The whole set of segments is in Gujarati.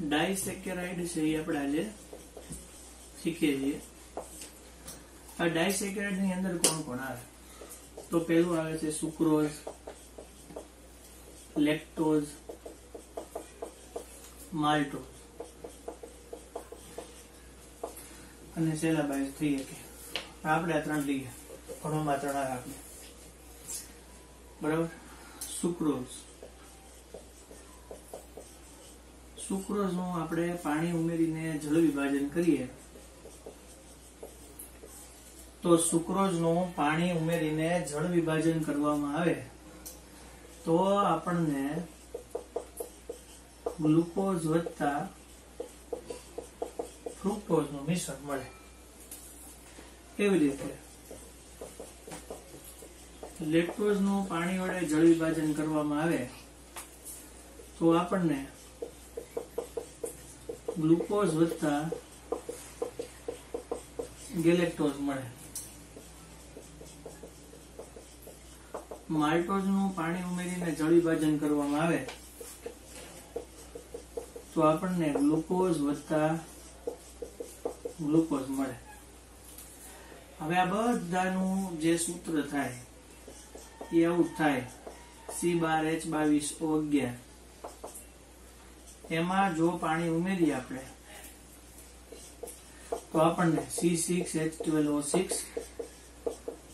ડાયસેકેરાઇડ છે એ આપણે આજે શીખીએ છીએ। આ ડાયસેકેરાઇડ ની અંદર કોણ કોણ આવે? તો પહેલું આવે છે સુક્રોઝ, લેક્ટોઝ, માલ્ટોઝ અને સેલાબાઇઝ થઈ શકે। આપણે આ ત્રણ લઈએ, ઘણોમાં ત્રણ આવે આપણે, બરાબર। સુક્રોઝ, સુક્રોઝ નું આપણે પાણી ઉમેરીને જળ વિભાજન કરીએ તો સુક્રોઝ નું પાણી ઉમેરીને જળ વિભાજન કરવામાં આવે તો આપણને ગ્લુકોઝ વત્તા ફ્રુક્ટોઝ નું મિશ્રણ મળે। કેવી રીતે? લેક્ટોઝ નું પાણી વડે જળ વિભાજન કરવામાં આવે તો આપણને ગ્લુકોઝ વત્તા ગેલેક્ટોઝ મળે। માલ્ટોઝ નું પાણી ઉમેરીને જળ વિભાજન કરવામાં આવે તો આપણને ગ્લુકોઝ વત્તા ગ્લુકોઝ મળે। હવે આ બધાનું જે સૂત્ર થાય એ આવું થાય, C12H22O11। એમાં જો પાણી ઉમેરીએ આપણે તો આપણને C6H12O6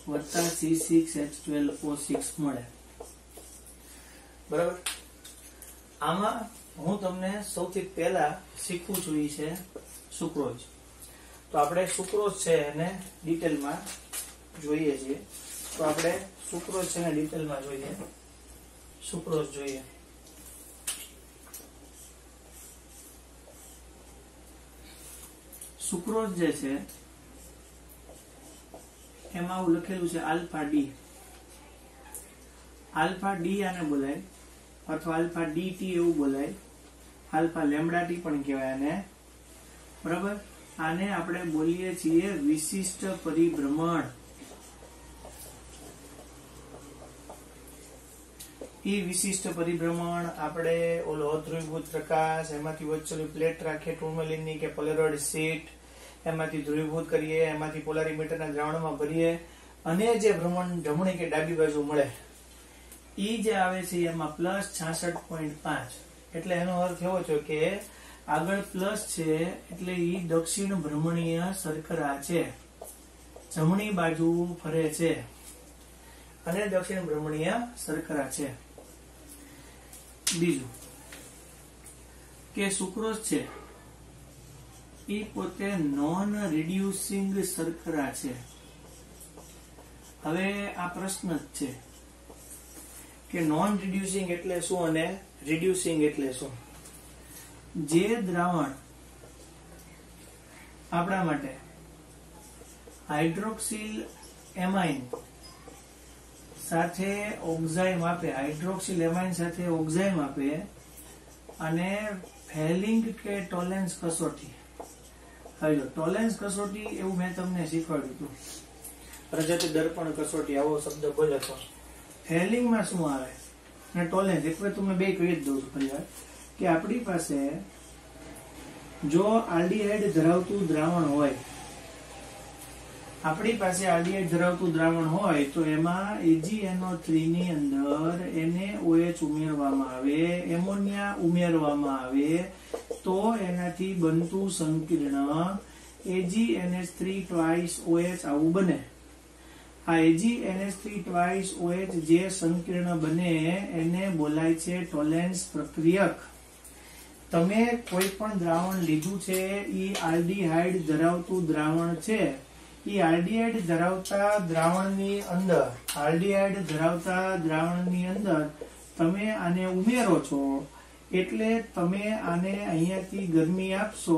વત્તા C6H12O6 મળે, બરાબર। આમાં હું તમને સૌથી પહેલા શીખવું છું એ છે સુક્રોઝ। તો આપણે સુક્રોઝ છે એને ડિટેલમાં જોઈએ છીએ। તો આપણે સુક્રોઝ છે એને ડિટેલમાં જોઈએ। સુક્રોઝ જોઈએ, સુક્રોઝ જે છે એમાં આવું લખેલું છે આલ્ફા ડી। આલ્ફા ડી આને બોલાય અથવા આલ્ફા ડી ટી એવું બોલાય, આલ્ફા લેમ્ડા ટી પણ કહેવાય આને, બરાબર। આને આપણે બોલીએ છીએ વિશિષ્ટ પરિભ્રમણ। એ વિશિષ્ટ પરિભ્રમણ આપણે ઓલો અધ્રુવીભૂત પ્રકાશ, એમાંથી વચ્ચેની પ્લેટ રાખીએ ટુર્મેલિનની કે પોલેરોઇડ શીટ, એમાંથી ધ્રુવીભૂત કરીએ, એમાંથી પોલારીમીટરના દ્રાવણમાં ભરીએ અને જે ભ્રમણ જમણી કે ડાબી બાજુ મળે ઈ જે આવે છે એમાં +66.5, એટલે એનો અર્થ એવો છે કે આગળ પ્લસ છે એટલે ઈ દક્ષિણ ભ્રમણીય શર્કરા છે, જમણી બાજુ ફરે છે અને દક્ષિણ ભ્રમણીય શર્કરા છે। બીજું કે સુક્રોઝ છે ઈ પોતે નોન રિડ્યુસિંગ શર્કરા છે। હવે આ પ્રશ્ન જ છે કે નોન રિડ્યુસિંગ એટલે શું અને રિડ્યુસિંગ એટલે શું? જે દ્રાવણ આપણા માટે હાઇડ્રોક્સિલ એમાઇન સાથે ઓક્ઝાઇમ આપે, હાઇડ્રોક્સિલ એમાઇન સાથે ઓક્ઝાઇમ આપે અને ફેલિંગ કે ટોલેન્સ કસોટી, હવે જો ટોલેન્સ કસોટી એવું મેં તમને શીખવાડ્યું હતું, રજત દર્પણ કસોટી આવો શબ્દ બોલે તો ફેલિંગમાં શું આવે અને ટોલેન્સ, એક વાર તમને બે કહી જ દઉં છું ફરીવાર કે આપણી પાસે જો આલ્ડીહાઇડ ધરાવતું દ્રાવણ હોય, આપણી પાસે આલ્ડીહાઇડ ધરાવતું દ્રાવણ હોય તો એમાં AgNO3 ની અંદર NaOH ઉમેરવામાં આવે, એમોનિયા ઉમેરવામાં આવે તો એનાથી બનતું સંકીર્ણ AgNH3 આવું બને। આ AgNH3 જે સંકીર્ણ બને એને બોલાય છે ટોલેન્સ પ્રક્રિયક। તમે કોઈ પણ દ્રાવણ લીધું છે ઈ આલ્ડીહાઇડ ધરાવતું દ્રાવણ છે, ઈ આલ્ડીહાઇડ ધરાવતા દ્રાવણની અંદર તમે આને ઉમેરો છો એટલે તમે આને અહીંયાથી ગરમી આપશો,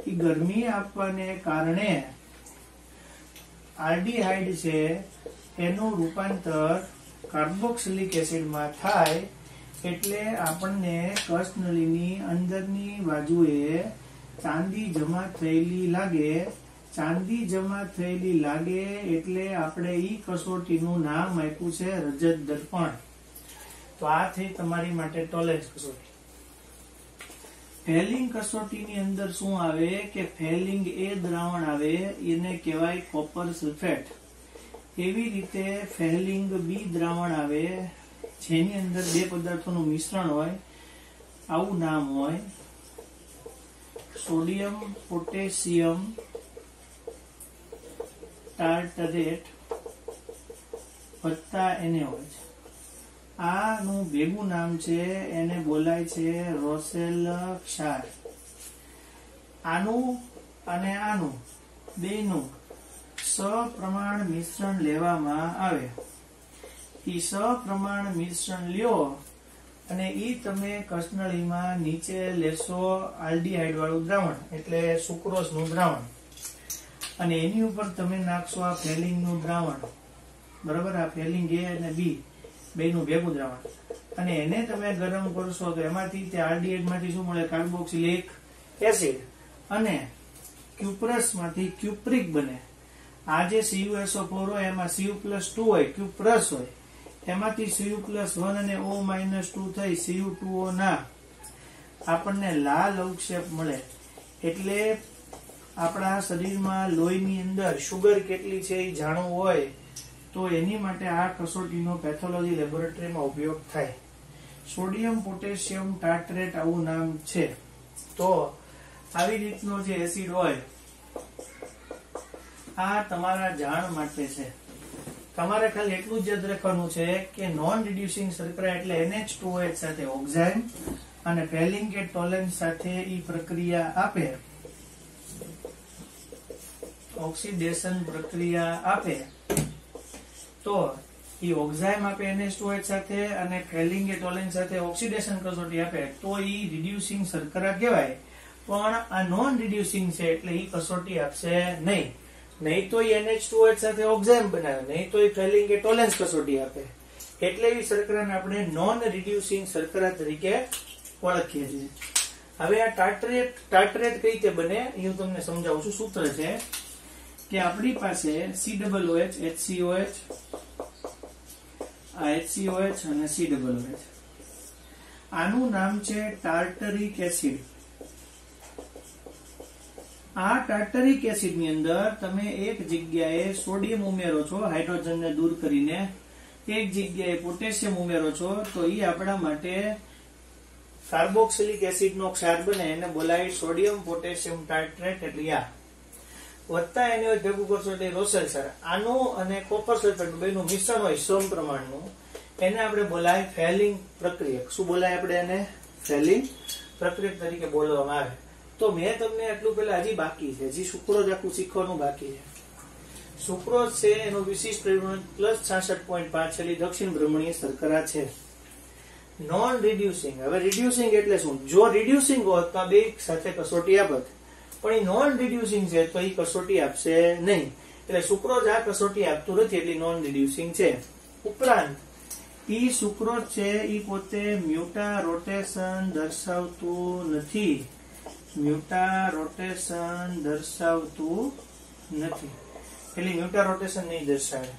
ઈ ગરમી આપવાને કારણે આલ્ડીહાઇડ છે એનું રૂપાંતર કાર્બોક્સિલિક એસિડમાં થાય એટલે આપણને કસનળીની અંદરની બાજુએ ચાંદી જમા થયેલી લાગે। ચાંદી જમા થયેલી લાગે એટલે આપણે ઈ કસોટીનું નામ આપ્યું છે રજત દર્પણ। તો આ થઈ તમારી માટે ટોલેન્સ કસોટી। ફેલિંગ કસોટીની અંદર શું આવે કે ફેલિંગ એ દ્રાવણ આવે એને કહેવાય કોપર સલ્ફેટ. એવી રીતે ફેલિંગ બી દ્રાવણ આવે જેની અંદર બે પદાર્થોનું મિશ્રણ હોય, આવું નામ હોય સોડિયમ પોટેશિયમ ટાર્ટરેટ વત્તા NaOH. આનું ભેગું નામ છે એને બોલાય છે રોસેલ ક્ષાર. આનું અને આનું બેનું સપ્રમાણ મિશ્રણ લેવામાં આવે. એ સપ્રમાણ મિશ્રણ લ્યો અને ઈ તમે કસનળીમાં નીચે લેશો આલ્ડીહાઇડ વાળું દ્રાવણ એટલે સુક્રોઝ નું દ્રાવણ, અને એની ઉપર તમે નાખશો આ ફેલિંગ નું દ્રાવણ. બરાબર, આ ફેલિંગ A અને B બેનું ભેગું દ્રાવણ, અને એને તમે ગરમ કરશો તો એમાંથી તે આલ્ડીહાઇડ માંથી શું મળે? કાર્બોક્સિલિક એસિડ, અને ક્યુપ્રસ માંથી ક્યુપ્રિક બને. આ જે CuSO4 હોય એમાં Cu+2 હોય, ક્યુપ્રસ હોય, એમાંથી Cu+1 અને O-2 થઈ Cu2O ના આપણને લાલ અવક્ષેપ મળે. એટલે આપણા શરીરમાં લોહીની અંદર શુગર કેટલી છે એ જાણવું હોય તો એની માટે આ કસોટીનો પેથોલોજી લેબોરેટરીમાં ઉપયોગ થાય. સોડિયમ પોટેશિયમ ટાર્ટરેટ આવું નામ છે. તો આવી રીતનો જે એસિડ હોય આ તમારા જાણ માટે છે. તમારે ખાલી એટલું જ યાદ રાખવાનું છે કે નોન રિડ્યુસિંગ શર્કરા એટલે NH2OH સાથે ઓક્ઝાઇમ અને ફેલિંગ કે ટોલેન્સ સાથે ઈ પ્રક્રિયા આપે, ઓક્સિડેશન પ્રક્રિયા આપે, તો ઈ ઓક્ઝાઇમ આપે NH2OH સાથે અને ફેલિંગ કે ટોલેન્સ સાથે ઓક્સિડેશન કસોટી આપે તો ઈ રિડ્યુસિંગ શર્કરા કહેવાય. પણ આ નોન રિડ્યુસિંગ છે એટલે ઈ કસોટી આપશે નહીં. નહીં તો NH2OH સાથે ઓક્ઝાઇમ બનાવે, નહીં તો ફેલિંગ કે ટોલેન્સ કસોટી આપે. એટલે એ શર્કરાને આપણે નોન રિડ્યુસિંગ શર્કરા તરીકે ઓળખીએ છીએ. હવે આ ટાર્ટરેટ કઈ રીતે બને એ હું તમને સમજાવું છું. સૂત્ર છે કે આપણી પાસે COOH, HCOH, આ HCOH અને COOH, આનું નામ છે ટાર્ટરિક એસિડ. આ ટાર્ટરિક એસિડ ની અંદર તમે એક જગ્યાએ સોડિયમ ઉમેરો છો હાઇડ્રોજનને દૂર કરીને, એક જગ્યાએ પોટેશિયમ ઉમેરો છો તો એ આપણા માટે કાર્બોક્સિલિક એસિડ નો ક્ષાર બને, એને બોલાય સોડિયમ પોટેશિયમ ટાર્ટરેટ. એટલે આ વત્તા એને ભેગું કરશો એટલે રોસેલ ક્ષાર. આનું અને કોપર સલ્ફેટ બેનું મિશ્રણ હોય સમપ્રમાણનું, એને આપણે બોલાય ફેલિંગ પ્રક્રિયક. શું બોલાય આપણે એને? ફેલિંગ પ્રક્રિયક તરીકે બોલવામાં આવે. તો મેં તમને એટલું પેલા હજી બાકી છે, હજી સુક્રોઝ આખું શીખવાનું બાકી છે. સુક્રોઝ છે એનું વિશિષ્ટ પરિમાણ +66.5 છેલ્લી દક્ષિણ ભ્રમણીય શર્કરા છે. Non reducing. હવે રિડ્યુસિંગ એટલે શું? જો રિડ્યુસિંગ હોત તો બે સાથે કસોટી આપત, પણ એ નોન રિડ્યુસિંગ છે તો એ કસોટી આપશે નહીં. એટલે સુક્રોઝ આ કસોટી આપતું નથી એટલે નોન રિડ્યુસિંગ છે. ઉપરાંત ઈ સુક્રોઝ છે ઈ પોતે મ્યુટા રોટેશન દર્શાવતું નથી. મ્યુટા રોટેશન દર્શાવતું નથી એટલે મ્યુટા રોટેશન નહીં દર્શાવે.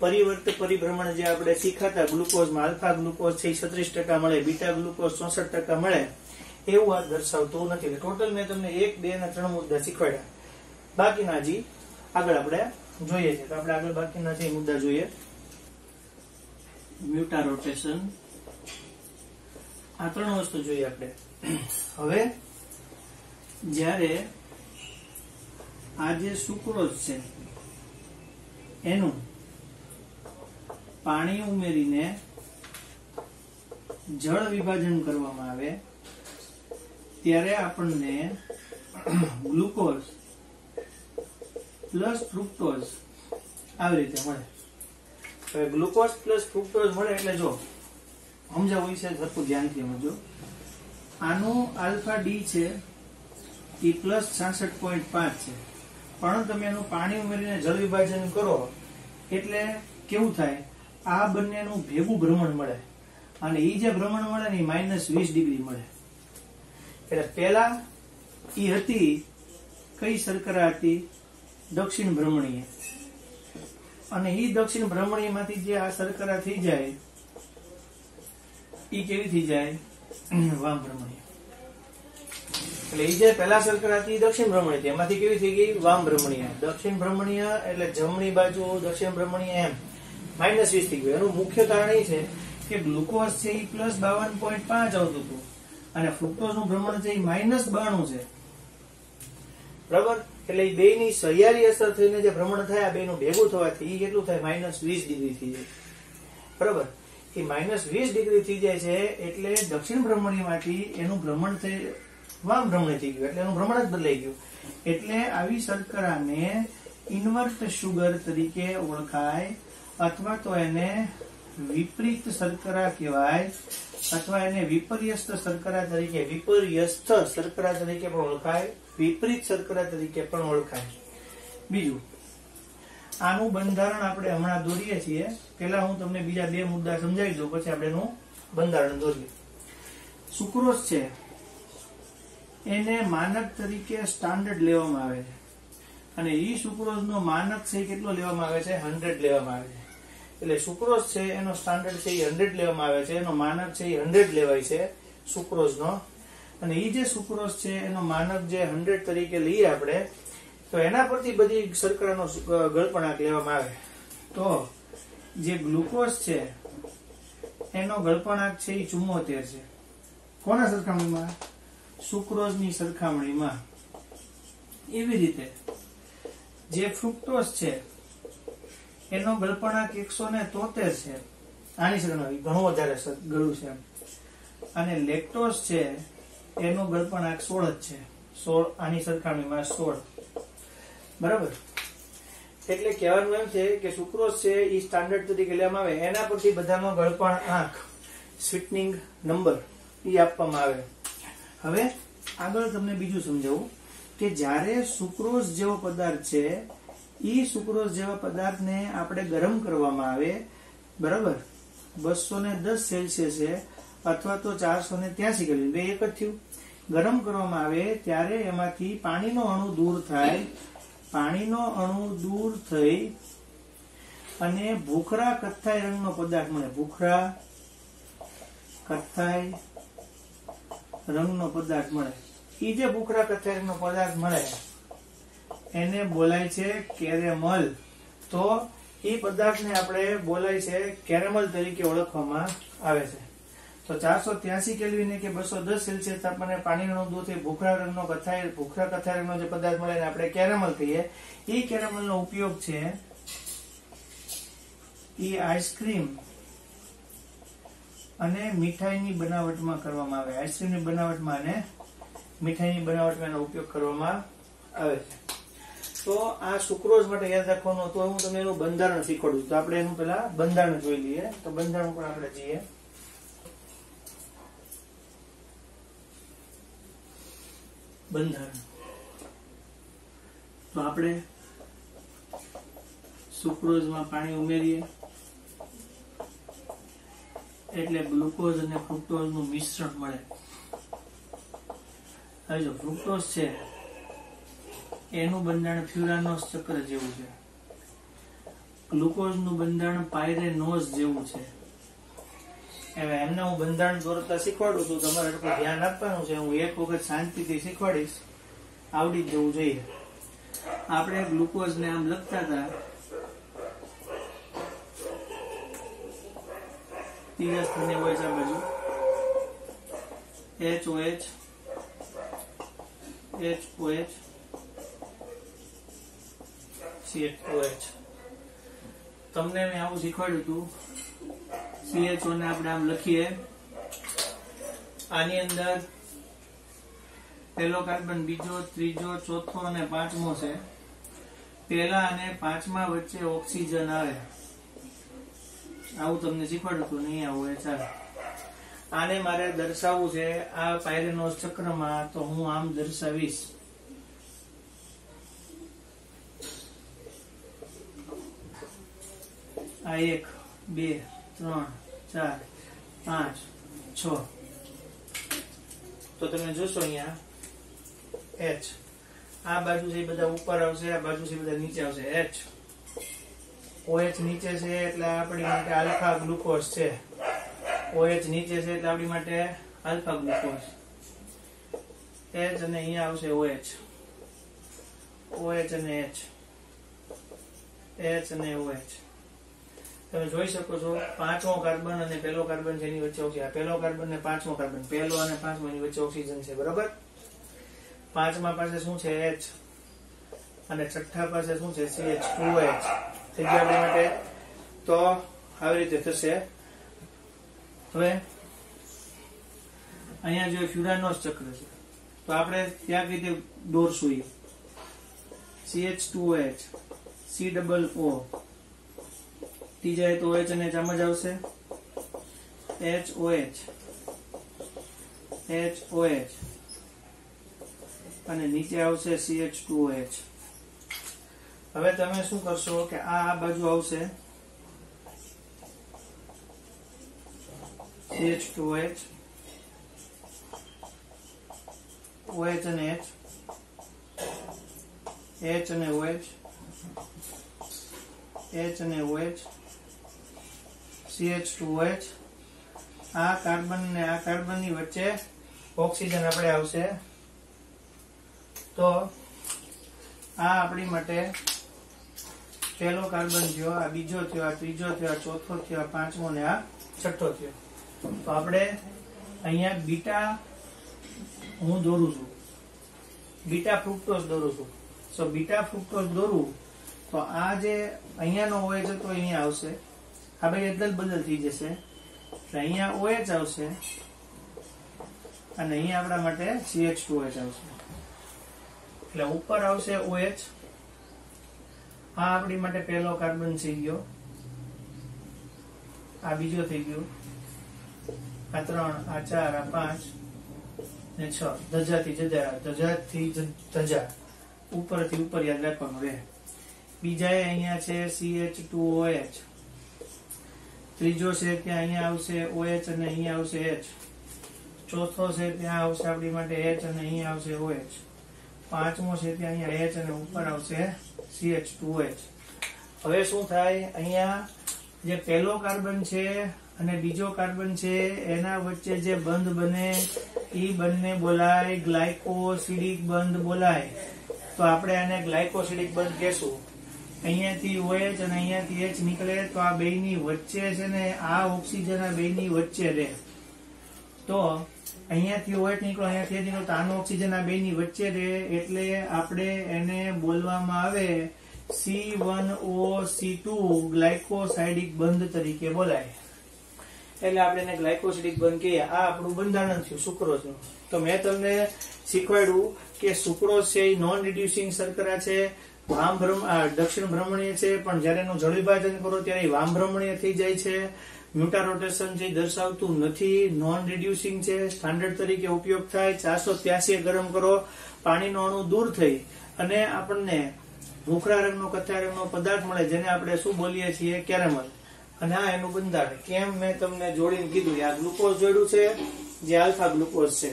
પરિવર્ત પરિભ્રમણ જે આપણે શીખાતા ગ્લુકોઝમાં આલ્ફા ગ્લુકોઝ છે 36% મળે, બીટા ગ્લુકોઝ 64% મળે, એવું આ દર્શાવતું નથી. ટોટલ મેં તમને 1, 2 અને 3 મુદ્દા શીખવાડ્યા. બાકીના હજી આગળ આપણે જોઈએ છે. તો આપણે આગળ બાકીના જે મુદ્દા જોઈએ. મ્યુટા રોટેશન, આ 3 વસ્તુ જોઈએ આપણે. હવે જ્યારે આ જે સુક્રોઝ છે એનું પાણી ઉમેરીને જળ વિભાજન કરવામાં આવે ત્યારે આપણને ગ્લુકોઝ પ્લસ ફ્રુક્ટોઝ આવી રીતે મળે. હવે ગ્લુકોઝ પ્લસ ફ્રુક્ટોઝ મળે એટલે જો સમજાવું છે સરખું ધ્યાનથી સમજો. આનું આલ્ફા ડી છે એ +66.5 છે, પણ તમે એનું પાણી ઉમેરીને જળ વિભાજન કરો એટલે કેવું થાય? આ બંનેનું ભેગું ભ્રમણ મળે, અને એ જે ભ્રમણ મળે ને -20 ડિગ્રી મળે. એટલે પેલા ઈ હતી કઈ શર્કરા હતી? દક્ષિણ ભ્રમણીય. અને ઈ દક્ષિણ ભ્રમણીય માંથી જે આ શર્કરા થઈ જાય ઈ કેવી થઈ જાય? વામ ભ્રમણીય. એટલે એ જે પહેલા શર્કરા હતી દક્ષિણ ભ્રમણીય હતી, એમાંથી કેવી થઈ ગઈ વામ ભ્રમણીય. દક્ષિણ ભ્રમણીય એટલે જમણી બાજુ દક્ષિણ ભ્રમણીય એમ -20 થઈ ગયું. એનું મુખ્ય કારણ એ છે કે ગ્લુકોઝ છે એ +52.5 આવતું હતું અને ફ્રુક્ટોઝ નું ભ્રમણ છે એ -92 છે. બરાબર. એટલે એ બે ની સહિયારી અસર થઈને જે ભ્રમણ થાય બે નું ભેગું થવાથી એ કેટલું થાય -20 ડિગ્રી થઈ જાય. બરાબર. એ -20 ડિગ્રી થઈ જાય છે એટલે દક્ષિણ ભ્રમણીમાંથી એનું ભ્રમણ થઈ વામ ભ્રમણી થઈ ગયું, એટલે એનું ભ્રમણ જ બદલાઈ ગયું. એટલે આવી શર્કરાને ઇન્વર્ટ સુગર તરીકે ઓળખાય અથવા તો એને વિપરીત શર્કરા કહેવાય અથવા એને વિપર્યસ્ત શર્કરા તરીકે પણ ઓળખાય, વિપરીત શર્કરા તરીકે પણ ઓળખાય. બીજું, આનું બંધારણ આપણે હમણાં દોરીએ છીએ. પેલા હું તમને બીજા 2 મુદ્દા સમજાવી દઉં, પછી આપણે એનું બંધારણ દોરીએ. સુક્રોઝ છે એને માનક તરીકે સ્ટાન્ડર્ડ લેવામાં આવે છે અને ઈ સુક્રોઝ નો માનક છે કેટલો લેવામાં આવે છે 100 લેવામાં આવે છે. એટલે સુક્રોઝ છે એનો સ્ટાન્ડર્ડ છે એ 100 લેવામાં આવે છે, એનો માનક છે એ 100 લેવાય છે સુક્રોઝ નો. અને ઈ જે સુક્રોઝ છે એનો માનક જે 100 તરીકે લઈએ આપણે, તો એના પરથી બધી શર્કરાનો ગળપણાંક લેવામાં આવે. તો જે ગ્લુકોઝ છે એનો ગળપણાંક છે એ 74 છે. કોના સરખામણીમાં? સુક્રોઝ ની સરખામણીમાં. એવી રીતે જે ફ્રુક્ટોઝ છે એનો ગળપણાંક 173 છે, આની સરખામણી ઘણું વધારે ગળું છે. અને લેક્ટોઝ છે એનો ગળપણાંક 16 જ છે, 16 આની સરખામણીમાં 16. બરાબર. એટલે કહેવાનું એમ છે કે સુક્રોઝ છે એ સ્ટાન્ડર્ડ તરીકે લેવામાં આવે, એના પરથી બધાનો ગળપણાંક સ્વીટનિંગ નંબર એ આપવામાં આવે. હવે આગળ તમને બીજું સમજાવું કે જ્યારે સુક્રોઝ જેવો પદાર્થ છે એ સુક્રોઝ જેવા પદાર્થને આપણે ગરમ કરવામાં આવે, બરાબર, 210 સેલ્સિયસે અથવા તો 483 કેલ્વિન, બે એક જ થયું. ગરમ કરવામાં આવે ત્યારે એમાંથી પાણીનો અણુ દૂર થાય. પાણીનો અણુ દૂર થઈ અને ભૂખરા કથ્થાઈ રંગનો પદાર્થ મળે. ભૂખરા કથ્થાઈ રંગનો પદાર્થ મળે. એ જે ભૂખરા કથ્થાઈ રંગનો પદાર્થ મળે એને બોલાય છે કેરેમલ. તો એ પદાર્થને આપણે બોલાય છે કેરેમલ તરીકે ઓળખવામાં આવે છે. તો 483 કેલ્વિન કે 210 સેલ્સિયસ તાપમાને પાણીનો અણુ દૂર થઈ ભૂખરા કથ્થાઈ રંગનો જે પદાર્થ મળે એને આપણે કેરેમલ કહીએ. એ કેરેમલનો ઉપયોગ છે એ આઈસ્ક્રીમ અને મીઠાઈની બનાવટમાં કરવામાં આવે. આઈસ્ક્રીમની બનાવટમાં અને મીઠાઈની બનાવટમાં એનો ઉપયોગ કરવામાં આવે છે. તો આ સુક્રોઝ માટે યાદ રાખવાનું હતું. હું તમને એનું બંધારણ શીખવાડું. તો આપણે એનું પેલા બંધારણ જોઈ લઈએ. તો બંધારણ પર આપણે જઈએ. બંધારણ. તો આપણે સુક્રોઝમાં પાણી ઉમેરીએ એટલે ગ્લુકોઝ અને ફ્રુક્ટોઝ નું મિશ્રણ મળે. હવે જો ફ્રુક્ટોઝ છે એનું બંધારણ ફ્યુરાનોસ ચક્ર જેવું છે, ગ્લુકોઝ નું બંધારણ પાયરેનોઝ જેવું છે. હવે એમને હું બંધારણ દોરતા શીખવાડું છું, તમારે એટલું ધ્યાન આપવાનું છે. હું એક વખત શાંતિથી શીખવાડીશ, આવડી જ જવું જોઈએ. આપણે ગ્લુકોઝ ને આમ લખતા હતા, ત્રીજા સ્થાને હોય છે આ બાજુ HOH HOH CHOH. તમને મેં આવું શીખવાડ્યું હતું. CHO ને આપણે આમ લખીએ, આની અંદર પહેલો કાર્બન, બીજો, ત્રીજો, ચોથો અને પાંચમો છે. પહેલા અને પાંચમા વચ્ચે ઓક્સિજન આવે. આવું તમને શીખવાડ્યું હતું, નહીં આવું એ ચાલે. આને મારે દર્શાવવું છે આ પાયરેનોઝ ચક્રમાં, તો હું આમ દર્શાવીશ. આ 1 2 3 4 5 6. તો તમે જોશો અહીંયા H, આ બાજુ છે બધા ઉપર આવશે, આ બાજુ છે બધા નીચે આવશે. OH નીચે છે એટલે આપણી માટે આલ્ફા ગ્લુકોઝ છે. OH નીચે છે એટલે આપણી માટે આલ્ફા ગ્લુકોઝ. H અને અહીંયા આવશે OH, OH અને H, H અને OH. તમે જોઈ શકો છો પાંચમો કાર્બન અને પહેલો કાર્બન જેની વચ્ચે ઓક્સિજન, આ પહેલો કાર્બન ને પાંચમો કાર્બન, પહેલો અને પાંચમો ની વચ્ચે ઓક્સિજન છે, બરાબર. પાંચમા પાસે શું છે? H, અને છઠ્ઠા પાસે શું છે? CH2OH. થઈ ગયું આપણા માટે. તો આવી રીતે થશે. હવે અહીંયા જો ફ્યુરાનોસ ચક્ર છે તો આપણે ત્યાં કઈ રીતે દોરશું? CH2OH, COO, ત્રીજા તો OH અને H આમ જ આવશે, HOH, HOH, અને નીચે આવશે CH2OH. હવે તમે શું કરશો કે આ બાજુ આવશે CH2OH, OH અને H, H અને OH, H અને OH, CH2OH. આ કાર્બન ને આ કાર્બન ની વચ્ચે ઓક્સિજન આપણે આવશે. તો આ આપણી માટે પહેલો કાર્બન થયો, આ બીજો થયો, આ ત્રીજો થયો, આ ચોથો થયો, આ પાંચમો ને આ છઠ્ઠો થયો. તો આપણે અહીંયા બીટા હું દોરું છું, બીટા ફ્રુક્ટોઝ દોરું છું. સો બીટા ફ્રુક્ટોઝ દોરું તો આ જે અહીંયાનો OH હતો અહીંયા આવશે, આ ભાઈ એટલે બદલ થઈ જશે. એટલે અહીંયા OH આવશે અને અહીંયા આપણા માટે CH2OH આવશે. એટલે ઉપર આવશે OH. આ આપણી માટે પહેલો કાર્બન થઈ ગયો, આ બીજો થઈ ગયો, આ 3, આ 4, આ 5 ને 6. ધજાથી જજા, ધજાથી ધજા, ઉપરથી ઉપર યાદ રાખવાનું રહે. બીજા અહીંયા છે CH2OH, ત્રીજો છે ત્યાં અહીંયા આવશે OH અને અહીંયા આવશે H, ચોથો છે ત્યાં આવશે આપણી માટે H અને અહીંયા આવશે OH, પાંચમો છે ત્યાં અહીંયા H અને ઉપર આવશે CH2OH. હવે શું થાય? અહીંયા જે પહેલો કાર્બન છે અને બીજો કાર્બન છે એના વચ્ચે જે બંધ બને એ બંને બોલાય ગ્લાયકોસિડિક બંધ બોલાય. તો આપણે આને ગ્લાયકોસિડિક બંધ કહેશું. અહીંયાથી OH અને અહીંયાથી H નીકળે તો આ બેયની વચ્ચે છે ને આ ઓક્સિજન આ બેયની વચ્ચે રહે. તો અહીંયાથી OH નીકળો, અહીંયાથી નીકળો તો આનો ઓક્સિજન આ બેયની વચ્ચે રહે. એટલે આપણે એને બોલવામાં આવે C1OC2 ગ્લાયકોસાઇડિક બંધ તરીકે બોલાય. એટલે આપણે એને ગ્લાયકોસિડિક બંધ કહીએ. આ આપણું બંધારણ થયું સુક્રોઝનું. તો મેં તમને શીખવાડ્યું કે સુક્રોઝ છે એ નોન રિડ્યુસિંગ શર્કરા છે, દક્ષિણ ભ્રમણીય છે, પણ જયારે એનું જળ વિભાજન કરો ત્યારે વામ ભ્રમણીય થઈ જાય છે. મ્યુટા રોટેશન જે દર્શાવતું નથી, નોન રિડ્યુસિંગ છે, સ્ટાન્ડર્ડ તરીકે ઉપયોગ થાય. 483 ગરમ કરો, પાણીનો અણુ દૂર થઈ અને આપણને ભૂખરા રંગનો કથ્થાઈ રંગનો પદાર્થ મળે જેને આપણે શું બોલીએ છીએ? કેરેમલ. અને આ એનું બંધારણ કેમ મેં તમને જોડીને કીધું. આ ગ્લુકોઝ જોડ્યું છે જે આલ્ફા ગ્લુકોઝ છે,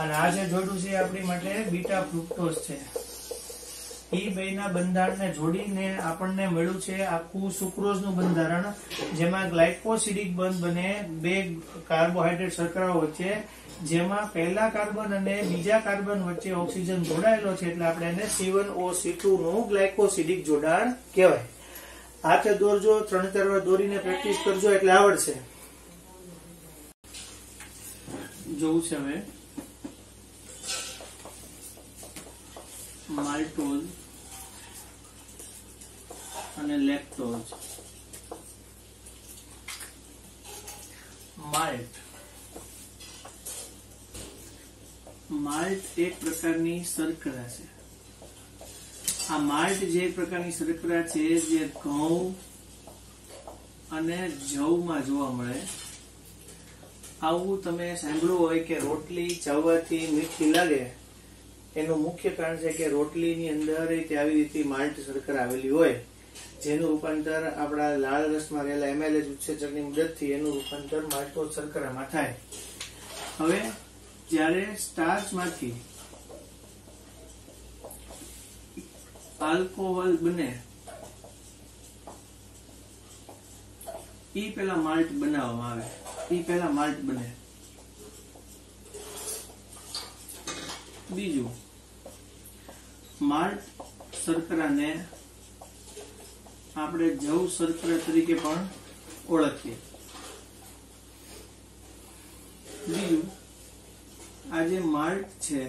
અને આ જે જોડ્યું છે આપણી માટે બીટા ફ્રુક્ટોઝ છે. એ બેના બંધારણને જોડીને આપણને મળ્યું છે આખું સુક્રોઝનું બંધારણ, જેમાં ગ્લાયકોસિડિક બંધ બને બે કાર્બોહાઈડ્રેટ શર્કરાઓ વચ્ચે, જેમાં પહેલા કાર્બન અને બીજા કાર્બન વચ્ચે ઓક્સિજન જોડાયેલો છે. એટલે આપણે એને C1OC2 નું ગ્લાયકોસિડિક જોડાણ કહેવાય. હાથે દોરજો, 3-4 વાર દોરીને પ્રેક્ટિસ કરજો એટલે આવડશે. જોવું છે હવે માલ્ટોઝ અને લેક્ટોઝ. માલ્ટ એક પ્રકારની શર્કરા છે. આ માલ્ટ જે પ્રકારની શર્કરા છે જે ઘઉં અને જવમાં જોવા મળે. આવું તમે સાંભળ્યું હોય કે રોટલી ચાવવાથી મીઠી લાગે, એનું મુખ્ય કારણ છે કે રોટલીની અંદર આવી રીતે માલ્ટ શર્કરા આવેલી હોય, જેનું રૂપાંતર આપણા લાળ રસમાં રહેલા એમાઇલેજ ઉત્સેચકની મદદથી એનું રૂપાંતર માલ્ટોઝ શર્કરામાં થાય. હવે જ્યારે સ્ટાર્ચમાંથી આલ્કોહોલ બને ઈ પેલા માલ્ટ બનાવવામાં આવે. ઈ પેલા માલ્ટ બને. બીજું, માલ્ટ શર્કરાને આપણે જવ શર્કરા તરીકે પણ ઓળખીએ. બીજું, આ જે માલ્ટ છે,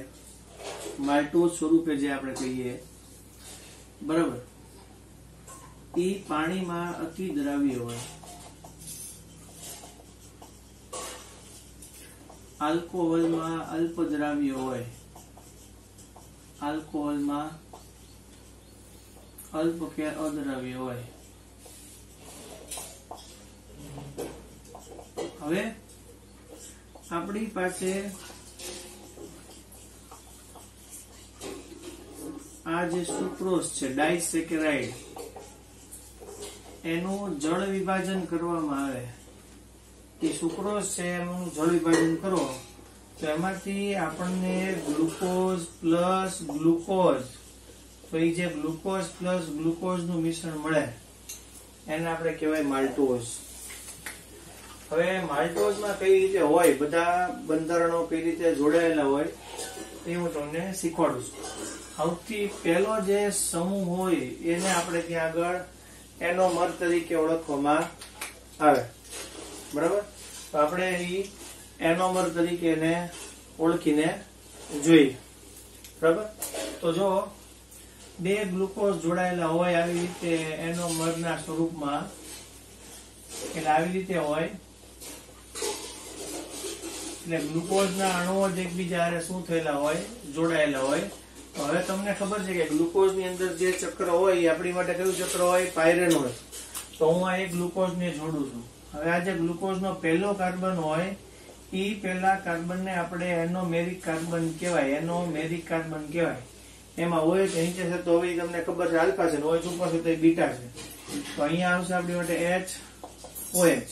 માલ્ટોઝ સ્વરૂપે જે આપણે કહીએ, બરાબર, એ પાણીમાં અતિ દ્રાવ્ય હોય, આલ્કોહોલમાં અલ્પ દ્રાવ્ય હોય, આલ્કોહોલમાં અલ્પ કે અદ્રાવ્ય હોય. હવે આપણી પાસે આ જે સુક્રોઝ છે, ડાયસેકેરાઇડ, એનું જળ વિભાજન કરવામાં આવે. એ સુક્રોઝ છે એનું જળ વિભાજન કરો તો એમાંથી આપણને ગ્લુકોઝ પ્લસ ગ્લુકોઝ, તો એ જે ગ્લુકોઝ પ્લસ ગ્લુકોઝ નું મિશ્રણ મળે એને આપણે કહેવાય માલ્ટોઝ. હવે માલ્ટોઝમાં કઈ રીતે હોય, બધા બંધારણો કઈ રીતે જોડાયેલા હોય એ હું તમને શીખવાડું છું. સૌથી પહેલો જે સમૂહ હોય એને આપણે ત્યાં આગળ એનોમર તરીકે ઓળખવામાં આવે, બરાબર. તો આપણે એનોમર તરીકે એને ઓળખીને જોઈએ, બરાબર. તો જો બે ગ્લુકોઝ જોડાયેલા હોય આવી રીતે એનોમરના સ્વરૂપમાં, એટલે આવી રીતે હોય, એટલે ગ્લુકોઝના અણુઓ જ એકબીજા હારે શું થયેલા હોય, જોડાયેલા હોય. તો હવે તમને ખબર છે કે ગ્લુકોઝ ની અંદર જે ચક્ર હોય એ આપણી માટે કયું ચક્ર હોય, પાયરેન હોય. તો હું આ એક ગ્લુકોઝ ને જોડું છું. હવે આ જે ગ્લુકોઝ નો પહેલો કાર્બન હોય એ પહેલા કાર્બન ને આપણે એનોમેરિક કાર્બન કહેવાય, એનોમેરિક કાર્બન કહેવાય. એમાં OH નીચે છે તો હવે તમને ખબર છે આલ્ફા છે, OH ઉપર છે તો એ બીટા છે. તો અહીંયા આવશે આપણી માટે HOH,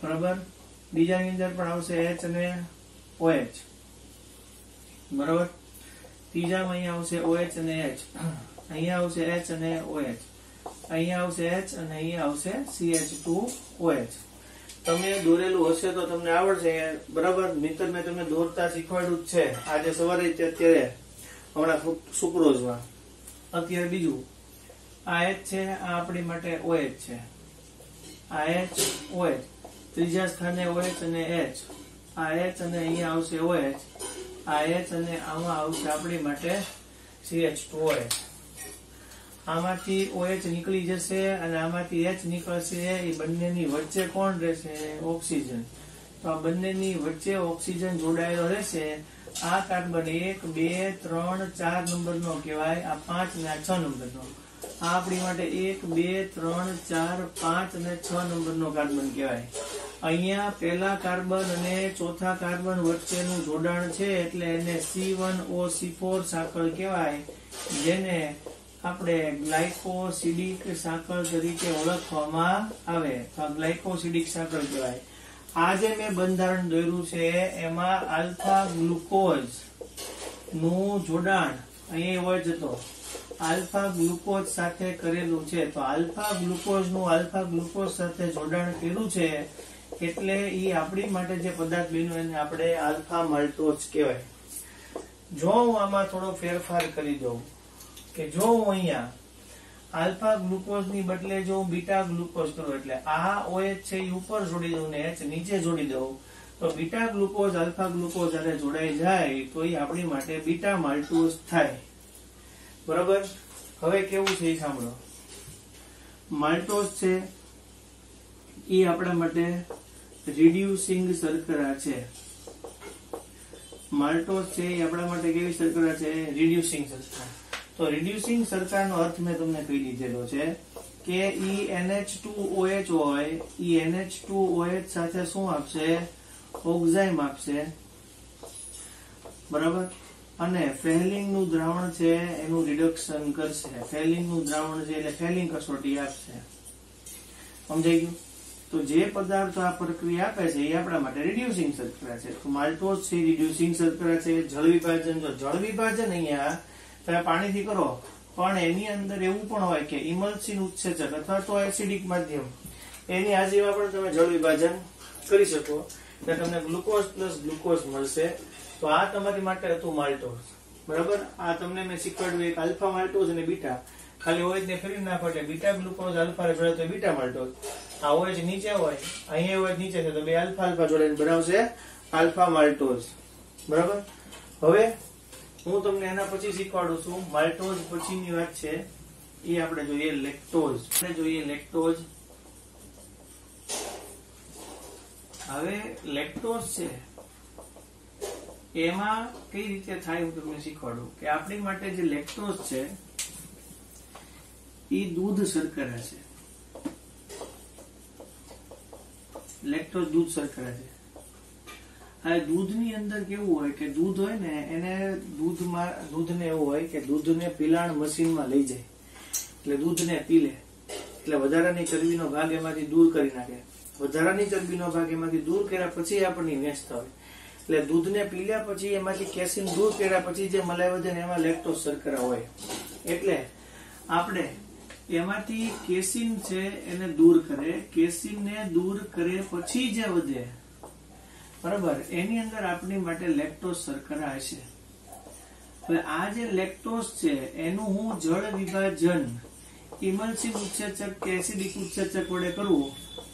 બરાબર. બીજાની અંદર પણ આવશે H અને OH, બરાબર. ત્રીજામાં અહીંયા આવશે OH અને H, અહીંયા આવશે H અને OH, અહીંયા આવશે H અને અહીંયા આવશે CH2OH. તમે દોરેલું હશે તો તમને આવડશે, બરાબર. મિત્ર મેં તમને દોરતા શીખવાડ્યું જ છે આજે સવારે, અત્યારે હમણાં સુક્રોઝમાં. અત્યારે બીજું, આ H છે, આ આપણી માટે OH છે, આ H OH. ત્રીજા સ્થાને OH અને H, આ H અને અહીંયા આવશે OH, આ H અને આમાં આવશે આપણી માટે CH2OH. આમાંથી OH નીકળી જશે અને આમાંથી H નીકળશે. એ બંનેની વચ્ચે કોણ રહેશે, ઓક્સિજન. તો આ બંનેની વચ્ચે ઓક્સિજન જોડાયેલો રહેશે. આ કાર્બન 1, 2, 3, 4 નંબરનો કહેવાય, આ 5 અને 6 નંબરનો. આ આપણી માટે 1, 2, 3, 4, 5 અને 6 નંબરનો કાર્બન કહેવાય. અહીંયા પહેલા કાર્બન અને ચોથા કાર્બન વચ્ચેનું જોડાણ છે એટલે એને C1OC4 સાંકળ કહેવાય, જેને આપણે ગ્લાયકોસિડિક સાંકળ તરીકે ઓળખવામાં આવે. તો આ ગ્લાયકોસિડિક સાંકળ કહેવાય. આ જે મેં બંધારણ દોર્યું છે એમાં આલ્ફા ગ્લુકોઝ નું જોડાણ અહીંયા હોય જતો આલ્ફા ગ્લુકોઝ સાથે કરેલું છે. તો આલ્ફા ગ્લુકોઝ નું આલ્ફા ગ્લુકોઝ સાથે જોડાણ કર્યું છે એટલે એ આપણી માટે જે પદાર્થ બન્યો એને આપણે આલ્ફા માલ્ટોઝ કહેવાય. જો હું આમાં થોડો ફેરફાર કરી દઉં કે જો હું અહીંયા આલ્ફા ગ્લુકોઝ ની બદલે જો હું બીટા ગ્લુકોઝ કરું, એટલે આ OH છે એ ઉપર જોડી દઉં ને H નીચે જોડી દઉં, તો બીટા ગ્લુકોઝ આલ્ફા ગ્લુકોઝ જ્યારે જોડાઈ જાય તો એ આપણી માટે બીટા માલ્ટોઝ થાય, બરાબર. હવે કેવું છે એ સાંભળો. માલ્ટોઝ છે એ આપણા માટે રિડ્યુસિંગ શર્કરા છે. માલ્ટોઝ છે એ આપણા માટે કેવી શર્કરા છે, રિડ્યુસિંગ શર્કરા. તો રિડ્યુસિંગ શર્કરાનો અર્થ મેં તમને કહી દીધેલો છે કે NH2OH હોય, NH2OH સાથે શું આપશે, ઓક્ઝાઇમ આપશે, બરાબર. અને ફેલિંગ નું દ્રાવણ છે એનું રિડક્શન કરશે. ફેલિંગ નું દ્રાવણ છે એટલે ફેલિંગ કસોટી આપશે, સમજાઈ ગયું. તો જે પદાર્થો આ પ્રક્રિયા આપે છે એ આપણા માટે રિડ્યુસિંગ શર્કરા છે. તો માલ્ટોઝ છે રિડ્યુસિંગ શર્કરા છે. જળ વિભાજન, જો જળ વિભાજન અહીંયા તમે પાણીથી કરો પણ એની અંદર એવું પણ હોય કે ઇમલ્સિન ઉત્સેચક અથવા તો એસિડિક માધ્યમ, એની હાજરીમાં પણ તમે જળ વિભાજન કરી શકો એટલે તમને ગ્લુકોઝ પ્લસ ગ્લુકોઝ મળશે. તો આ તમારી માટે હતું માલ્ટોઝ, બરાબર. આ તમને મેં શીખવાડ્યું એક આલ્ફા માલ્ટોઝ અને બીટા. ખાલી OH ને ફેરવી નાખો એટલે બીટા ગ્લુકોઝ આલ્ફા જોડે તો બીટા માલ્ટોઝ. આ OH નીચે હોય, અહીંયા OH નીચે છે તો બે આલ્ફા આલ્ફા જોડે બનાવશે આલ્ફા માલ્ટોઝ, બરાબર. હવે હું તમને એના પછી શીખવાડું છું. માલ્ટોઝ પછીની વાત છે એ આપણે જોઈએ લેક્ટોઝ. લેક્ટોઝ. હવે લેક્ટોઝ છે એમાં કઈ રીતે થાય હું તમને શીખવાડું કે આપણી માટે જે લેક્ટોઝ છે એ દૂધ શર્કરા છે. લેક્ટોઝ દૂધ શર્કરા છે. હવે દૂધની અંદર કેવું હોય કે દૂધ હોય ને એને દૂધને એવું હોય કે દૂધને પીલાણ મશીનમાં લઈ જાય એટલે દૂધને પી લે એટલે વધારાની ચરબીનો ભાગ એમાંથી દૂર કરી નાખે. વધારાની ચરબીનો ભાગ એમાંથી દૂર કર્યા પછી આપણને વેચતા હોય એટલે દૂધને પીલ્યા પછી એમાંથી કેસીન દૂર કર્યા પછી જે મલાઈ વધે ને એમાં લેક્ટોઝ શર્કરા હોય એટલે આપણે એમાંથી કેસીન છે એને દૂર કરે. કેસીનને દૂર કરે પછી જે વધે, બરાબર, એની અંદર આપણી માટે લેક્ટોઝ શર્કરા હશે. હવે આ જે લેક્ટોઝ છે એનું હું જળ વિભાજન ઇમલ્સિવ ઉત્સેચક કે એસિડિક ઉત્સેચક વડે કરવું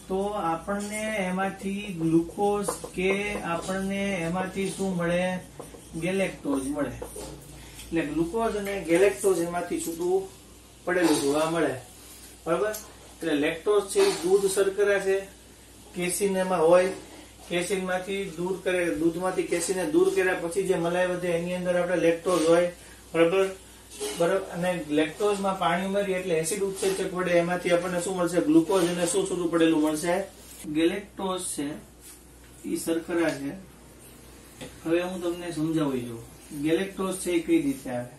તો આપણને એમાંથી ગ્લુકોઝ કે આપણને એમાંથી શું મળે? ગેલેક્ટોઝ મળે. એટલે ગ્લુકોઝ અને ગેલેક્ટોઝ એમાંથી છૂટું પડેલું જોવા મળે, બરાબર. એટલે લેક્ટોઝ છે એ દૂધ શર્કરા છે. કેસીન એમાં હોય, કેસીન માંથી દૂર કરે, દૂધમાંથી કેસીને દૂર કર્યા પછી જે મલાઈ વધે એની અંદર આપણે લેક્ટોઝ હોય, બરાબર. અને લેક્ટોઝ માં પાણી ઉમેરી એટલે એસિડ ઉત્સેચક વડે એમાંથી આપણને શું મળશે? ગ્લુકોઝ અને શું છૂટું પડેલું મળશે? ગેલેક્ટોઝ છે એ શર્કરા છે. હવે હું તમને સમજાવી દઉં ગેલેક્ટોઝ છે એ કઈ રીતે આવે.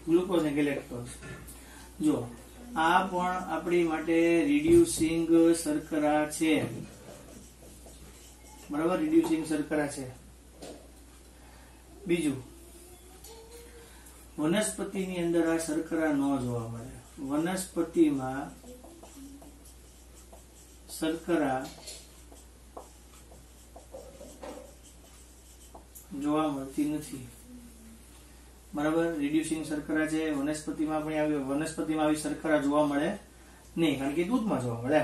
ગ્લુકોઝ ને ગેલેક્ટોઝ જો આ પણ આપણી માટે રિડ્યુસિંગ શર્કરા છે, બરાબર. રિડ્યુસિંગ શર્કરા છે. બીજું, વનસ્પતિની અંદર આ શર્કરા ન જોવા મળે. વનસ્પતિમાં શર્કરા જોવા મળતી નથી, બરાબર. રિડ્યુસિંગ શર્કરા છે. વનસ્પતિમાં આવી શર્કરા જોવા મળે નહીં કારણ કે દૂધમાં જોવા મળે.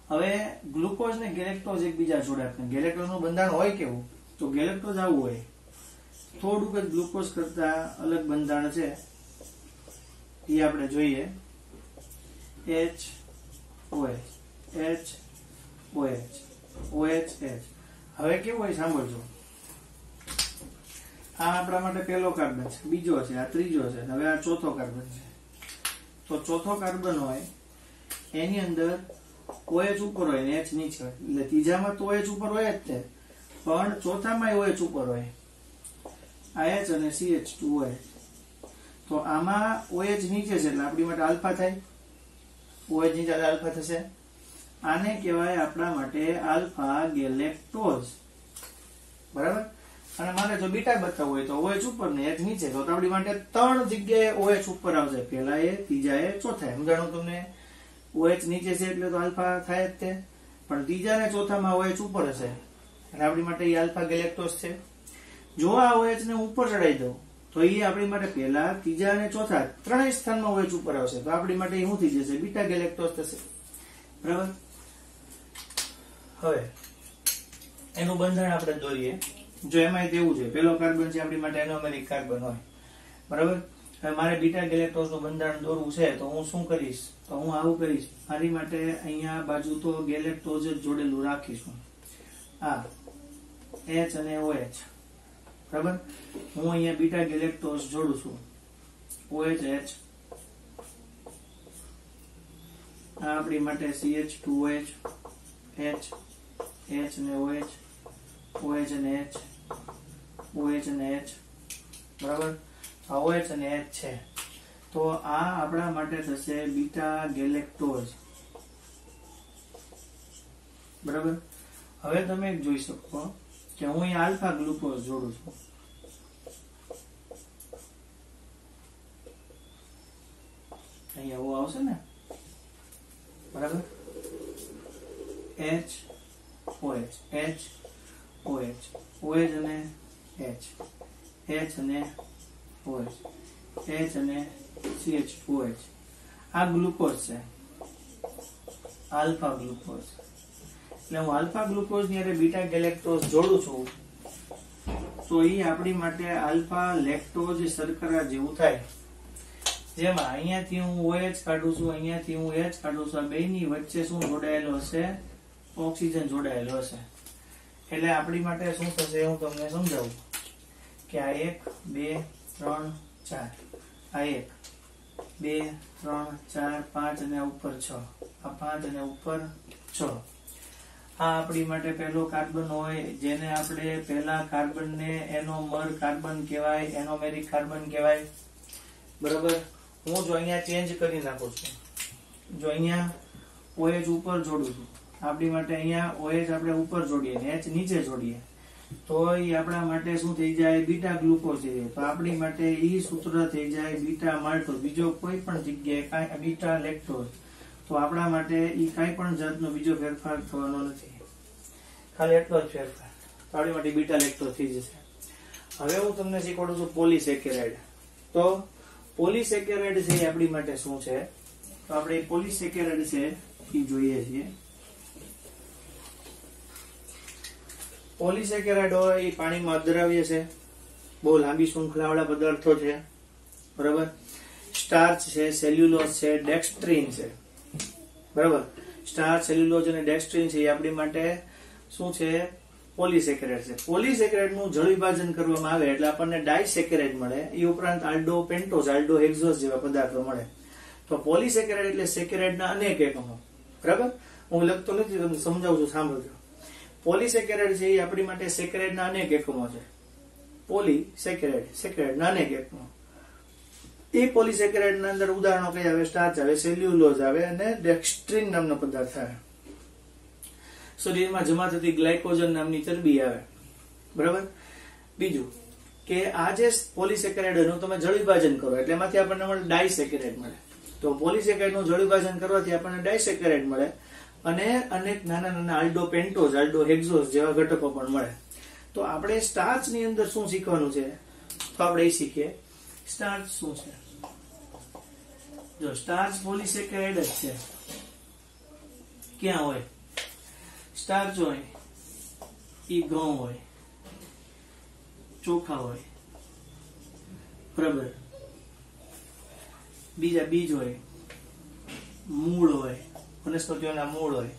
હવે ગ્લુકોઝ ને ગેલેક્ટોઝ એકબીજા જોડે આપે. ગેલેક્ટોઝ નું બંધારણ હોય કેવું? તો ગેલેક્ટોઝ આવું હોય, થોડુંક જ ગ્લુકોઝ કરતા અલગ બંધારણ છે એ આપણે જોઈએ. HOH OH. હવે કેવું હોય સાંભળજો. આ આપણા માટે પહેલો કાર્બન છે, બીજો છે, આ ત્રીજો છે, હવે આ ચોથો કાર્બન છે. તો ચોથો કાર્બન હોય એની અંદર OH ઉપર હોય ને H નીચે હોય. એટલે ત્રીજામાં તો OH ઉપર હોય જ તે, પણ ચોથામાં OH ઉપર હોય. આ H અને CH2 હોય. તો આમાં OH નીચે છે એટલે આપણી માટે આલ્ફા થાય. OH નીચે આલ્ફા થશે. આને કહેવાય આપણા માટે આલ્ફા ગેલેક્ટોઝ, બરાબર. અને મારે જો બીટા બતાવવું હોય તો OH ઉપર ને H નીચે, તો આપણી માટે 3 જગ્યાએ OH ઉપર આવશે. પહેલા એ, ત્રીજા એ, ચોથા. સમજાણું તમને? OH નીચે છે એટલે તો આલ્ફા થાય જ તે, પણ ત્રીજા ને ચોથામાં OH ઉપર હશે એટલે આપણી માટે એ આલ્ફા ગેલેક્ટોઝ છે. જો આ OH ને ઉપર ચડાવી દઉં તો એ આપણી માટે પહેલા, ત્રીજા અને ચોથા ત્રણેય સ્થાનમાં OH ઉપર આવશે તો આપણી માટે શું થઈ જશે? બીટા ગેલેક્ટોઝ થશે, બરાબર. હવે એનું બંધારણ આપણે દોરીએ. જો એમાં તેવું છે, પેલો કાર્બન છે આપણી માટે એનોમેરિક કાર્બન હોય, બરાબર. હવે મારે બીટા ગેલેક્ટોઝ નું બંધારણ દોરવું છે તો હું શું કરીશ? તો હું આવું કરીશ. મારી માટે અહીંયા બાજુ તો ગેલેક્ટોઝ જ જોડેલું રાખીશું. આ H અને OH, બરાબર. હું અહીંયા બીટા ગેલેક્ટોઝ જોડું છું. OH H. આ આપણી માટે CH2OH, H અને OH, OH અને H, OH અને H, બરાબર. આ OH અને H છે તો આ આપણા માટે થશે બીટા ગેલેક્ટોઝ, બરાબર. હવે તમે જોઈ શકો કે હું અહીંયા આલ્ફા ગ્લુકોઝ જોડું છું. અહીંયા ઓ આવશે ને, બરાબર. H OH, H OH, OH અને H. H અને OH, H અને CH2OH. આ ગ્લુકોઝ છે, આલ્ફા ગ્લુકોઝ. એટલે હું આલ્ફા ગ્લુકોઝ ની અરે બીટા ગેલેક્ટોઝ જોડું છું તો એ આપણી માટે આલ્ફા લેક્ટોઝ શર્કરા જેવું થાય. જેમાં અહીંયાથી હું OH કાઢું છું, અહીંયાથી હું H કાઢું છું. આ બેયની વચ્ચે શું જોડાયેલો હશે? ઓક્સિજન જોડાયેલો હશે. એટલે આપણી માટે શું થશે હું તમને સમજાવું કે આ 1 2 3 4, આ 1 2 3 4 5 અને ઉપર 6, આ 5 અને ઉપર 6. આ આપણી માટે પહેલો કાર્બન હોય, જેને આપણે પહેલા કાર્બન ને એનોમર કાર્બન કહેવાય, એનોમેરિક કાર્બન કહેવાય. બરાબર. હું જો અહીંયા ચેન્જ કરી નાખું છું, જો અહીંયા OH ઉપર જોડું છું, આપણી માટે અહીંયા OH આપણે ઉપર જોડીએ ને H નીચે જોડીએ તો એ આપણા માટે શું થઈ જાય? બીટા ગ્લુકોઝ થઈ જાય. તો આપણી માટે ઈ સૂત્ર થઈ જાય બીટા માલ્ટોઝ. બીજો કોઈ પણ જગ્યાએ કાંઈ બીટા લેક્ટોઝ. તો આપણા માટે ઈ કાંઈ પણ જાતનો બીજો ફેરફાર થવાનો નથી, ખાલી એટલો જ ફેરફાર. તો આપણી માટે બીટા લેક્ટોઝ થઈ જશે. હવે હું તમને શીખવાડું છું પોલીસેકેરાઇડ. તો પોલીસેકેરાઇડ છે એ આપણી માટે શું છે? તો આપણે પોલીસેકેરાઇડ છે એ જોઈએ છીએ. પોલીસેકેરાઇડ હોય એ પાણીમાં અદ્રાવ્ય છે, બહુ લાંબી શૃંખલાવાળા પદાર્થો છે. બરાબર. સ્ટાર્ચ છે, સેલ્યુલોઝ છે, ડેક્સ્ટ્રીન છે. બરાબર. સ્ટાર્ચ, સેલ્યુલોઝ અને ડેક્સ્ટ્રીન છે એ આપણી માટે શું છે? પોલીસેકેરાઇડ છે. પોલીસેકેરાઇડ નું જળ વિભાજન કરવામાં આવે એટલે આપણને ડાયસેકેરાઇડ મળે. એ ઉપરાંત આલ્ડો પેન્ટોઝ, આલ્ડો હેક્ઝોઝ જેવા પદાર્થો મળે. તો પોલીસેકેરાઇડ એટલે સેકેરાઇડના અનેક એકમો. બરાબર. હું લખતો નથી, તમને સમજાવું છું, સાંભળજો. પોલીસેકેરાઇડ છે એ આપણી માટે સેકેરાઇડના અનેક એકમો છે. પોલીસેકેરાઇડ, સેકેરાઇડના અનેક એકમો. એ પોલીસેકેરાઇડના અંદર ઉદાહરણો કઈ આવે? સ્ટાર્ચ આવે, સેલ્યુલોઝ આવે અને ડેક્સ્ટ્રીન નામનો પદાર્થ આવે. શરીરમાં જમા થતી ગ્લાયકોજન નામની ચરબી આવે. બરાબર. બીજું કે આ જે પોલીસેકેરાઇડ નું તમે જળ વિભાજન કરો એટલે એમાંથી આપણને મળે ડાયસેકેરાઇડ મળે. તો પોલીસેકેરાઇડ નું જળ વિભાજન કરવાથી આપણને ડાયસેકેરાઇડ મળે અને અનેક નાના નાના આલ્ડો પેન્ટોઝ, આલ્ડો હેક્ઝોઝ જેવા ઘટકો પણ મળે. તો આપણે સ્ટાર્ચ ની અંદર શું શીખવાનું છે? તો આપણે એ શીખીએ સ્ટાર્ચ શું છે. જો સ્ટાર્ચ પોલીસેકેરાઇડ જ છે. ક્યાં હોય સ્ટાર્ચ? હોય ઈ ઘઉં હોય, ચોખા હોય. બરાબર. બીજા બીજ હોય, મૂળ હોય, વનસ્પતિઓના મૂળ હોય,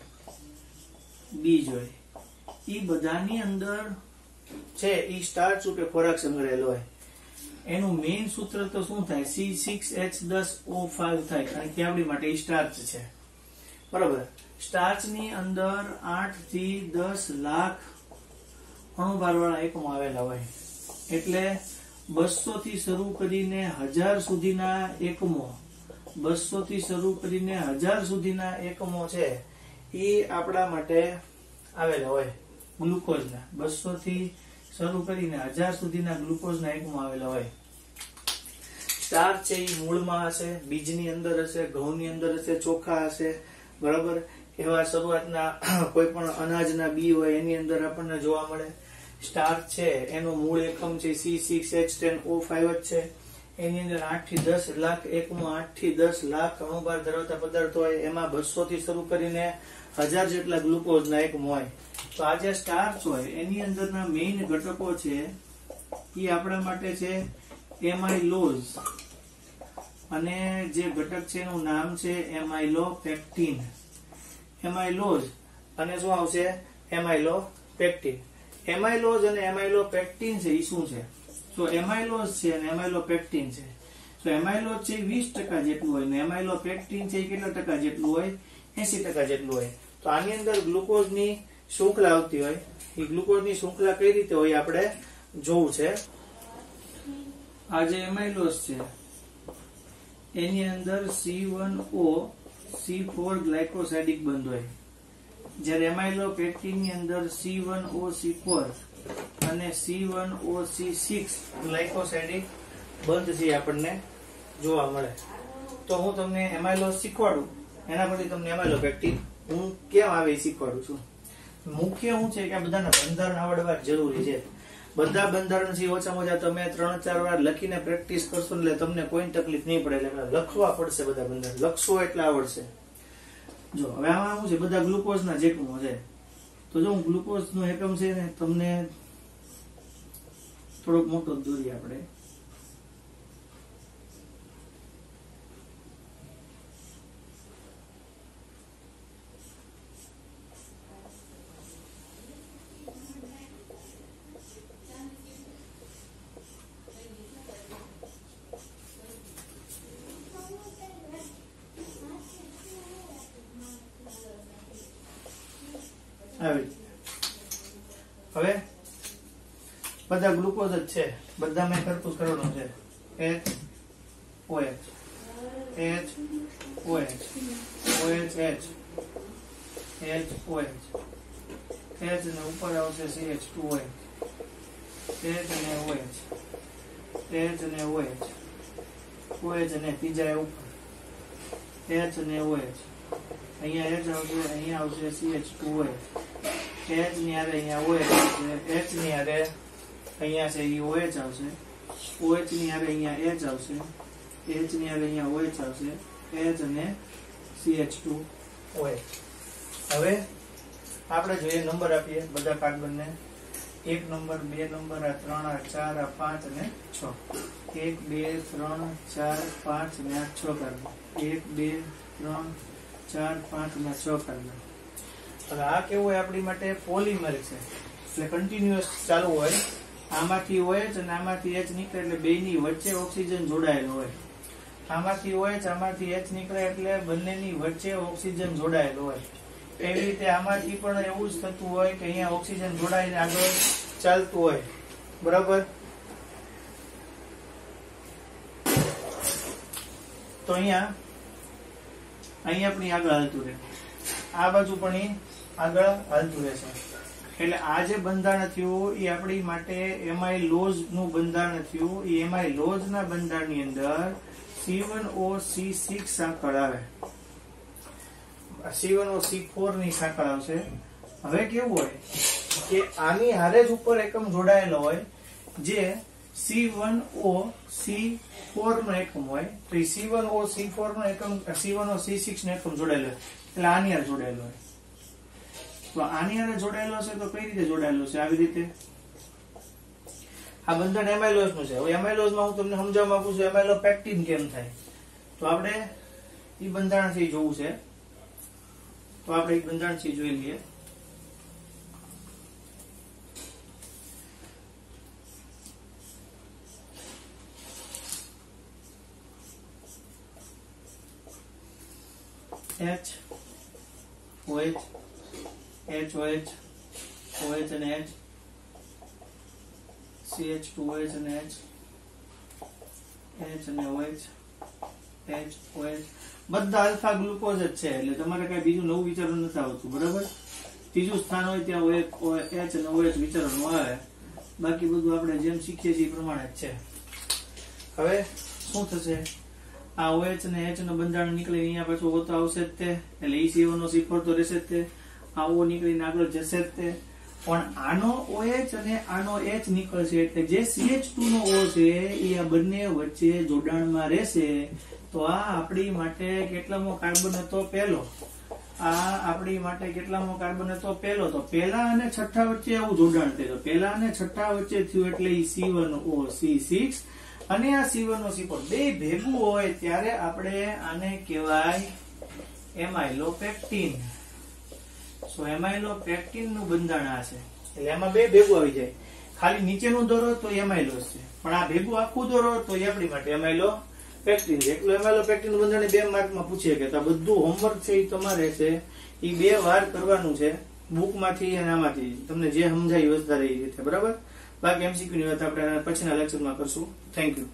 બીજ હોય. ઈ બધાની અંદર છે ઈ સ્ટાર્ચ રૂપે ખોરાક સંગ્રહેલો હોય. એનું મેઇન સૂત્ર તો શું થાય? C6H10O5 થાય, કારણ કે આપણી માટે ઈ સ્ટાર્ચ છે. બરાબર. સ્ટાર્ચ ની અંદર 8 થી 10 લાખ અણુભારવાળા એકમો આવેલા હોય. એટલે 200 થી શરૂ કરીને 1000 સુધીના એકમો, 200 થી શરૂ કરીને 1000 સુધીના એકમો છે એ આપણા માટે આવેલા હોય. ગ્લુકોઝના 200 થી શરૂ કરીને 1000 સુધીના ગ્લુકોઝના એકમો આવેલા હોય. સ્ટાર્ચ છે એ મૂળમાં હશે, બીજની અંદર હશે, ઘઉંની અંદર હશે, ચોખા હશે. બરાબર. એવા શરૂઆતના કોઈ પણ અનાજના બી હોય એની અંદર આપણને જોવા મળે. સ્ટાર્ચ છે એનું મૂળ એકમ છે C6H10O5 જ છે. એની અંદર 8 થી 10 લાખ એકમો, 8 થી 10 લાખ અણુભાર ધરાવતા પદાર્થો હોય. એમાં 200 થી શરૂ કરીને 1000 જેટલા ગ્લુકોઝના એકમો હોય. તો આ જે સ્ટાર્ચ હોય એની અંદરના મેઇન ઘટકો છે એ આપણા માટે છે એમાઇલોઝ, અને જે ઘટક છે એનું નામ છે એમાઇલોપેક્ટિન. એમાઇલોઝ અને શું આવશે? એમાઇલોપેક્ટિન. એમાઇલોઝ અને એમાઇલોપેક્ટિન છે એ શું છે? તો એમાઇલોઝ છે અને એમાઇલોપેક્ટિન છે. તો એમાઇલોઝ છે 20% જેટલું હોય ને એમાઇલોપેક્ટિન છે કેટલા ટકા જેટલું હોય? 80% જેટલું હોય. તો આની અંદર ગ્લુકોઝની શૃંખલા આવતી હોય. એ ગ્લુકોઝની શૃંખલા કઈ રીતે હોય આપણે જોવું છે. આ જે એમાઇલોઝ છે એની અંદર C1O C4 ગ્લાયકોસાઇડિક બંધ હોય, જ્યારે એમાઇલોપેક્ટિન ની અંદર C1OC4 અને C1OC6 ગ્લાયકોસાઇડિક બંધ છે આપણને જોવા મળે. તો હું તમને એમાઇલોઝ શીખવાડું, એના પછી તમને એમાઇલોપેક્ટિન હું કેમ આવે એ શીખવાડું છું. મુખ્ય શું છે કે આ બધાના બંધારણ આવડવા જરૂરી છે. બધા બંધારણ થી ઓછામાં ઓછા તમે 3-4 વાર લખીને પ્રેક્ટિસ કરશો એટલે તમને કોઈ તકલીફ નહીં પડે. એટલે લખવા પડશે, બધા બંધારણ લખશો એટલે આવડશે. જો હવે આમાં શું છે, બધા ગ્લુકોઝ ના એકમો છે. તો જો ગ્લુકોઝ નો એકમ છે ને તમને થોડોક મોટો દોરીએ આપણે. હવે બધા ગ્લુકોઝ જ છે, બધા મેં કરતું કરવાનું છે. HOH HOH OH HOH H ને ઉપર આવશે CH2OH H અને OH H અને OH OH અને ત્રીજા ઉપર H અને OH. અહીંયા H આવશે, અહીંયા આવશે CH2OH. H ની આરે અહીંયા OH આવશે, H ની આરે અહીંયા છે ઈ OH આવશે, OH ની આરે અહીંયા H આવશે, H ની આરે અહીંયા OH આવશે, H અને CH2OH. હવે આપણે જોઈએ નંબર આપીએ બધા કાર્બનને. 1 નંબર, 2 નંબર, આ 3, આ 4, આ 5 અને 6. 1 2 3 4 5 અને 6 કાર્બન. 1 2 3 4 5 અને 6 કાર્બન. હવે આ કેવું હોય આપણી માટે, પોલિમર છે એટલે કન્ટિન્યુઅસ ચાલુ હોય. આમાંથી OH અને આમાંથી H નીકળે એટલે બેની વચ્ચે ઓક્સિજન જોડાયેલો હોય. આમાંથી OH આમાંથી H નીકળે એટલે બંનેની વચ્ચે ઓક્સિજન જોડાયેલો હોય. એવી રીતે આમાંથી પણ એવું જ થતું હોય કે અહીંયા ઓક્સિજન જોડાઈને આગળ ચાલતું હોય. બરાબર? તો અહીંયા આપણી આગળ હાલતું રહે, આ બાજુ પણ આગળ હાલતું રહેશે. એટલે આ જે બંધારણ થયું એ આપણી માટે એમાઇલોઝ નું બંધારણ થયું. એ એમાઇલોઝ ના બંધારણની અંદર C1OC6 સાંકળ આવે, C1OC4 ની સાંકળ આવશે. હવે કેવું હોય કે આની હારે જ ઉપર એકમ જોડાયેલો હોય જે C1OC4 નો એકમ હોય. તો C1OC4 નો એકમ C1OC6 નો એકમ જોડાયેલો હોય એટલે આની હારે જોડાયેલો હોય. તો આની હારે જોડાયેલો છે તો કઈ રીતે જોડાયેલો છે? આવી રીતે. આ બંધારણ એમાઇલોઝ નું છે. હવે એમાઇલોઝ માં હું તમને સમજાવવા માંગુ છું એમાઇલોપેક્ટિન કેમ થાય. તો આપણે ઈ બંધારણ થી જોવું છે. તો આપણે એક બંધારણ થી જોઈ લઈએ. H OH HOH OH અને H CH2OH અને H H અને OH H OH બધા આલ્ફા ગ્લુકોઝ જ છે. એટલે તમારે કઈ બીજું નવું વિચારવાનું નથી આવતું. બરાબર? ત્રીજું સ્થાન હોય ત્યાં H અને OH વિચારવાનું આવે. બાકી બધું આપણે જેમ શીખીએ છીએ એ પ્રમાણે જ છે. હવે શું થશે? આ OH અને H નું બંધારણ નીકળે અહીંયા પાછું O તો આવશે જ તે. એટલે C1OC4 તો રહેશે જ તે. આ O નીકળીને આગળ જશે જ તે. પણ આનો OH અને આનો H નીકળશે એટલે જે CH2 નો O છે એ આ બંને વચ્ચે જોડાણમાં રહેશે. તો આ આપણી માટે કેટલામો કાર્બન હતો? પહેલો. આ આપણી માટે કેટલામો કાર્બન હતો? પહેલો. તો પહેલા અને છઠ્ઠા વચ્ચે આવું જોડાણ થયું. પહેલા અને છઠ્ઠા વચ્ચે થયું એટલે C1OC6 અને આ C1OC4 બે ભેગું હોય ત્યારે આપણે આને કહેવાય એમાઇલોપેક્ટિન. સો એમાઇલોપેક્ટિન નું બંધારણ આ છે. એટલે એમાં બે ભેગું આવી જાય. ખાલી નીચેનું દોરો તો એમાઇલોઝ છે, પણ આ ભેગું આખું દોરો તો એ આપણી માટે એમાઇલોપેક્ટિન છે. એટલું એમાઇલોપેક્ટિન નું બંધારણ 2 માર્કમાં પૂછીએ કે બધું હોમવર્ક છે એ તમારે છે એ 2 વાર કરવાનું છે બુક માંથી અને આમાંથી. તમને જે સમજાય વધારે એ રીતે. બરાબર? બાકી MCQ ની વાત આપણે પછીના લેક્ચરમાં કરશું. Thank you.